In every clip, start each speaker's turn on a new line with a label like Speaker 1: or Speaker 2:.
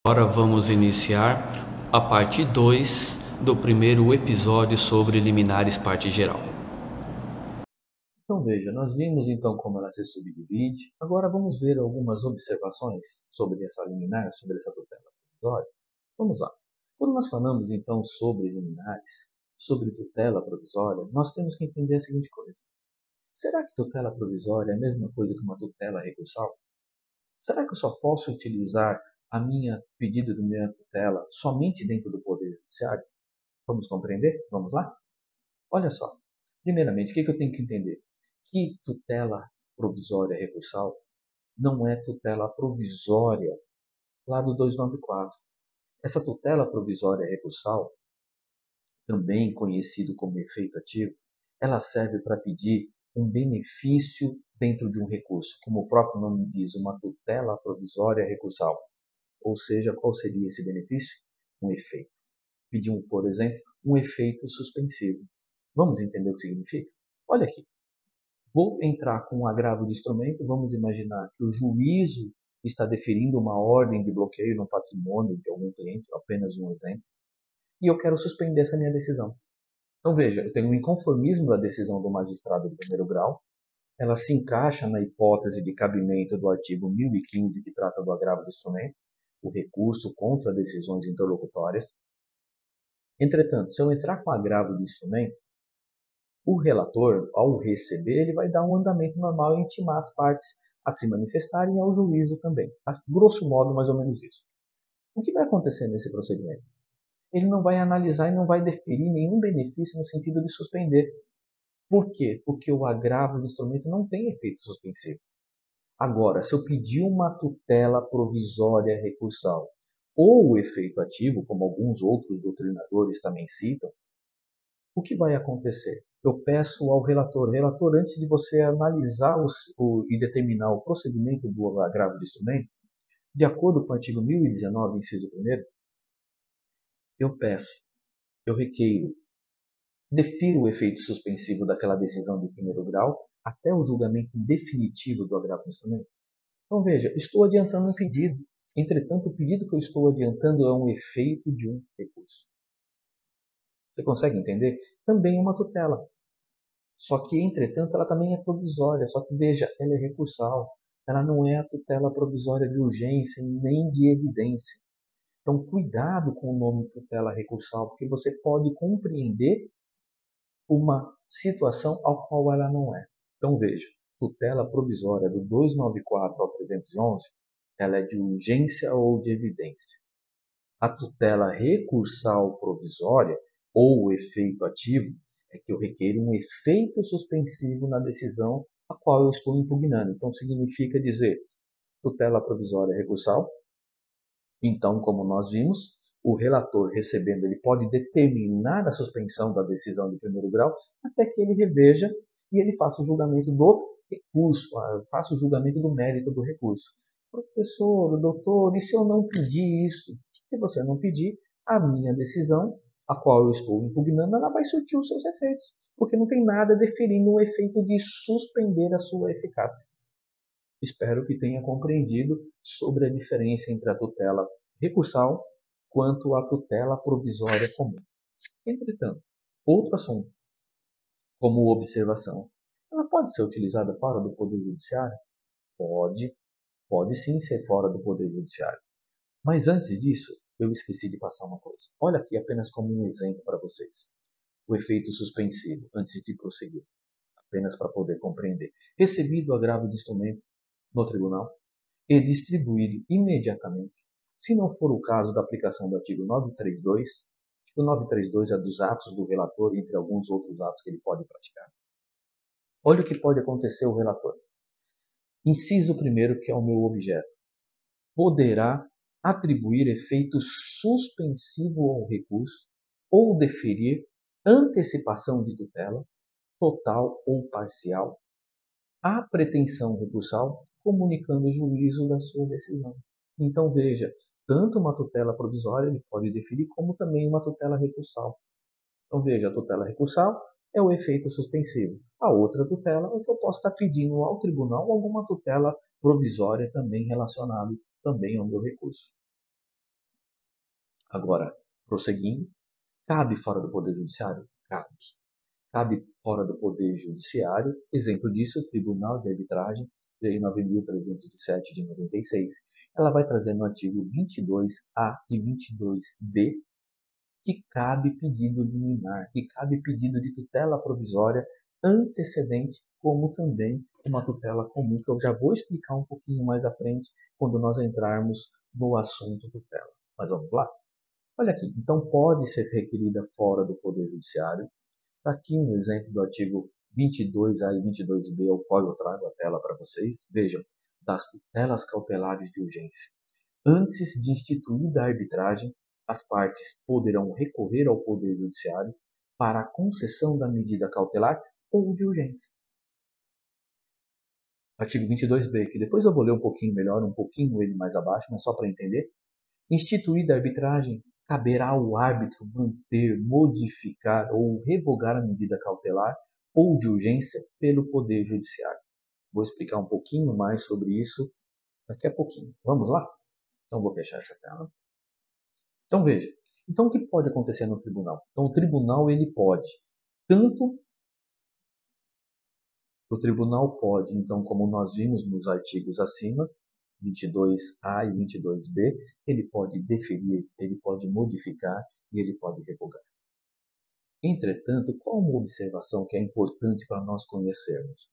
Speaker 1: Agora vamos iniciar a parte 2 do primeiro episódio sobre liminares, parte geral.
Speaker 2: Então veja, nós vimos então como ela se subdivide. Agora vamos ver algumas observações sobre essa liminar, sobre essa tutela provisória. Vamos lá. Quando nós falamos então sobre liminares, sobre tutela provisória, nós temos que entender a seguinte coisa. Será que tutela provisória é a mesma coisa que uma tutela recursal? Será que eu só posso utilizar a minha pedido de minha tutela somente dentro do Poder Judiciário? Vamos compreender? Vamos lá? Olha só. Primeiramente, o que eu tenho que entender? Que tutela provisória recursal não é tutela provisória lá do 294. Essa tutela provisória recursal, também conhecido como efeito ativo, ela serve para pedir um benefício dentro de um recurso, como o próprio nome diz, uma tutela provisória recursal. Ou seja, qual seria esse benefício? Um efeito. Pedir, por exemplo, um efeito suspensivo. Vamos entender o que significa? Olha aqui. Vou entrar com um agravo de instrumento. Vamos imaginar que o juízo está deferindo uma ordem de bloqueio no patrimônio de algum cliente, apenas um exemplo, e eu quero suspender essa minha decisão. Então veja, eu tenho um inconformismo da decisão do magistrado de primeiro grau, ela se encaixa na hipótese de cabimento do artigo 1015, que trata do agravo de instrumento, o recurso contra decisões interlocutórias. Entretanto, se eu entrar com agravo de instrumento, o relator, ao receber, ele vai dar um andamento normal e intimar as partes a se manifestarem e ao juízo também. Grosso modo, mais ou menos isso. O que vai acontecer nesse procedimento? Ele não vai analisar e não vai deferir nenhum benefício no sentido de suspender. Por quê? Porque o agravo do instrumento não tem efeito suspensivo. Agora, se eu pedir uma tutela provisória recursal ou o efeito ativo, como alguns outros doutrinadores também citam, o que vai acontecer? Eu peço ao relator, antes de você analisar e determinar o procedimento do agravo de instrumento, de acordo com o artigo 1019, inciso 1º, eu requeiro, defiro o efeito suspensivo daquela decisão de primeiro grau até o julgamento definitivo do agravo de instrumento. Então veja, estou adiantando um pedido. Entretanto, o pedido que eu estou adiantando é um efeito de um recurso. Você consegue entender? Também é uma tutela. Só que, entretanto, ela também é provisória. Só que, veja, ela é recursal. Ela não é a tutela provisória de urgência nem de evidência. Então, cuidado com o nome tutela recursal, porque você pode compreender uma situação ao qual ela não é. Então, veja, tutela provisória do 294 ao 311, ela é de urgência ou de evidência. A tutela recursal provisória ou efeito ativo é que eu requeiro um efeito suspensivo na decisão a qual eu estou impugnando. Então, significa dizer tutela provisória recursal. Então, como nós vimos, o relator recebendo, ele pode determinar a suspensão da decisão de primeiro grau até que ele reveja e ele faça o julgamento do recurso, faça o julgamento do mérito do recurso. Professor, doutor, e se eu não pedir isso? Se você não pedir, a minha decisão, a qual eu estou impugnando, ela vai surtir os seus efeitos, porque não tem nada deferindo o efeito de suspender a sua eficácia. Espero que tenha compreendido sobre a diferença entre a tutela recursal quanto à tutela provisória comum. Entretanto, outro assunto, como observação, ela pode ser utilizada fora do Poder Judiciário? Pode sim ser fora do Poder Judiciário. Mas antes disso, eu esqueci de passar uma coisa. Olha aqui apenas como um exemplo para vocês. O efeito suspensivo, antes de prosseguir, apenas para poder compreender. Recebido o agravo de instrumento no tribunal e distribuído imediatamente, se não for o caso da aplicação do artigo 932, o 932 é dos atos do relator, entre alguns outros atos que ele pode praticar. Olha o que pode acontecer ao relator. Inciso 1º, que é o meu objeto. Poderá atribuir efeito suspensivo ao recurso ou deferir antecipação de tutela, total ou parcial, à pretensão recursal, comunicando o juízo da sua decisão. Então veja, tanto uma tutela provisória ele pode deferir, como também uma tutela recursal. Então veja, a tutela recursal é o efeito suspensivo. A outra tutela é que eu posso estar pedindo ao tribunal alguma tutela provisória também relacionada também ao meu recurso. Agora, prosseguindo, cabe fora do Poder Judiciário? Cabe. Cabe fora do Poder Judiciário, exemplo disso, o Tribunal de Arbitragem, Lei 9.307 de 96. Ela vai trazer no artigo 22A e 22B que cabe pedido liminar, que cabe pedido de tutela provisória antecedente, como também uma tutela comum, que eu já vou explicar um pouquinho mais à frente, quando nós entrarmos no assunto tutela. Mas vamos lá? Olha aqui, então pode ser requerida fora do Poder Judiciário. Está aqui um exemplo do artigo 22A e 22B, ao qual eu trago a tela para vocês. Vejam, das tutelas cautelares de urgência. Antes de instituída a arbitragem, as partes poderão recorrer ao Poder Judiciário para a concessão da medida cautelar ou de urgência. Artigo 22B, que depois eu vou ler um pouquinho melhor, um pouquinho ele mais abaixo, mas só para entender. Instituída a arbitragem, caberá ao árbitro manter, modificar ou revogar a medida cautelar ou de urgência pelo Poder Judiciário. Vou explicar um pouquinho mais sobre isso daqui a pouquinho. Vamos lá? Então vou fechar essa tela. Então veja, então o que pode acontecer no tribunal? Então o tribunal ele pode, então como nós vimos nos artigos acima, 22A e 22B, ele pode deferir, ele pode modificar e ele pode revogar. Entretanto, qual uma observação que é importante para nós conhecermos?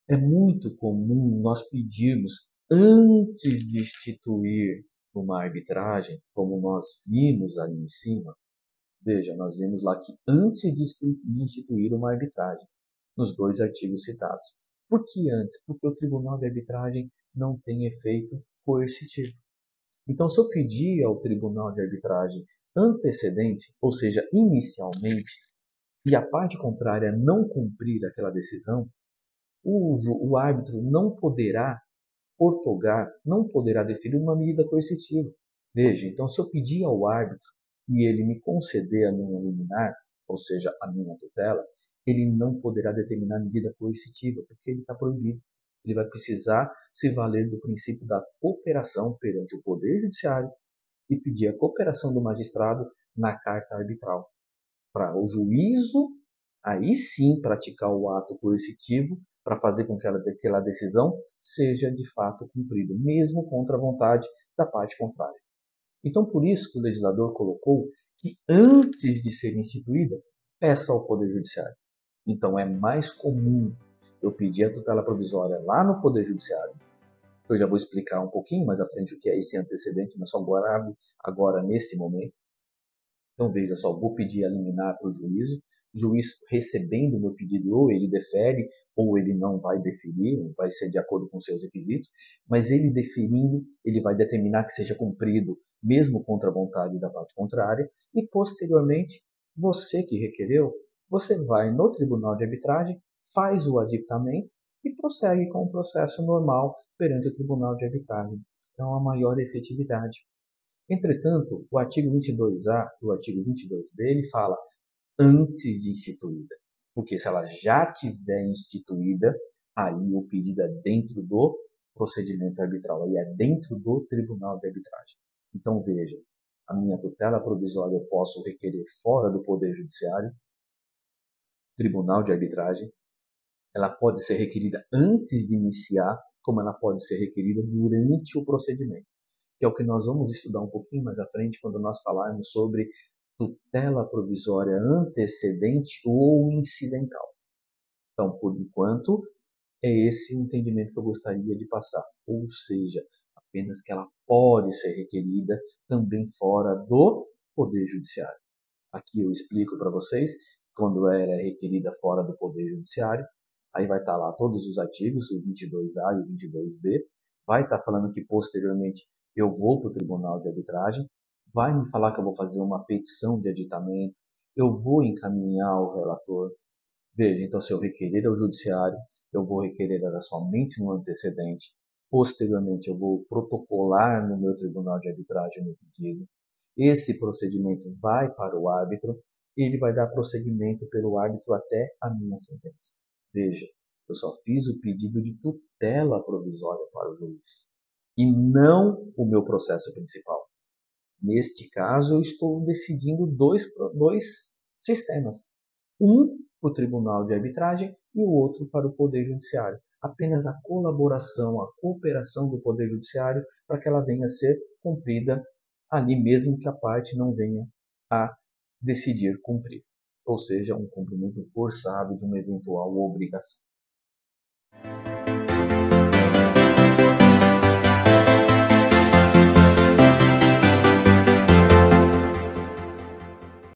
Speaker 2: É muito comum nós pedirmos, antes de instituir uma arbitragem, como nós vimos ali em cima, veja, nós vimos lá que antes de instituir uma arbitragem, nos dois artigos citados. Por que antes? Porque o Tribunal de Arbitragem não tem efeito coercitivo. Então, se eu pedir ao Tribunal de Arbitragem antecedente, ou seja, inicialmente, e a parte contrária não cumprir aquela decisão, o árbitro não poderá ortogar, não poderá definir uma medida coercitiva. Veja, então se eu pedir ao árbitro e ele me conceder a minha liminar, ou seja, a minha tutela, ele não poderá determinar medida coercitiva, porque ele está proibido. Ele vai precisar se valer do princípio da cooperação perante o Poder Judiciário e pedir a cooperação do magistrado na carta arbitral, para o juízo, aí sim, praticar o ato coercitivo para fazer com que aquela decisão seja de fato cumprida, mesmo contra a vontade da parte contrária. Então, por isso que o legislador colocou que antes de ser instituída, peça ao Poder Judiciário. Então, é mais comum eu pedir a tutela provisória lá no Poder Judiciário. Eu já vou explicar um pouquinho mais à frente o que é esse antecedente, mas só agora neste momento. Então, veja só, vou pedir a liminar para o juízo, o juiz recebendo o meu pedido, ou ele defere, ou ele não vai deferir, vai ser de acordo com seus requisitos, mas ele deferindo, ele vai determinar que seja cumprido, mesmo contra a vontade da parte contrária, e posteriormente, você que requereu, você vai no Tribunal de Arbitragem, faz o aditamento e prossegue com o processo normal perante o Tribunal de Arbitragem. Então, a maior efetividade. Entretanto, o artigo 22A e o artigo 22B, ele fala antes de instituída. Porque se ela já tiver instituída, aí o pedido é dentro do procedimento arbitral, aí é dentro do Tribunal de Arbitragem. Então veja, a minha tutela provisória eu posso requerer fora do Poder Judiciário, Tribunal de Arbitragem, ela pode ser requerida antes de iniciar, como ela pode ser requerida durante o procedimento, que é o que nós vamos estudar um pouquinho mais à frente quando nós falarmos sobre tutela provisória antecedente ou incidental. Então, por enquanto, é esse o entendimento que eu gostaria de passar, ou seja, apenas que ela pode ser requerida também fora do Poder Judiciário. Aqui eu explico para vocês quando ela é requerida fora do Poder Judiciário, aí vai estar lá todos os artigos, o 22A e o 22B, vai estar falando que posteriormente eu vou para o Tribunal de Arbitragem, vai me falar que eu vou fazer uma petição de aditamento, eu vou encaminhar ao relator. Veja, então se eu requerer ao Judiciário, eu vou requerer ela somente no antecedente, posteriormente eu vou protocolar no meu Tribunal de Arbitragem o meu pedido, esse procedimento vai para o árbitro e ele vai dar prosseguimento pelo árbitro até a minha sentença. Veja, eu só fiz o pedido de tutela provisória para o juiz e não o meu processo principal. Neste caso, eu estou decidindo dois sistemas. Um para o Tribunal de Arbitragem e o outro para o Poder Judiciário. Apenas a colaboração, a cooperação do Poder Judiciário para que ela venha a ser cumprida ali mesmo que a parte não venha a decidir cumprir. Ou seja, um cumprimento forçado de uma eventual obrigação.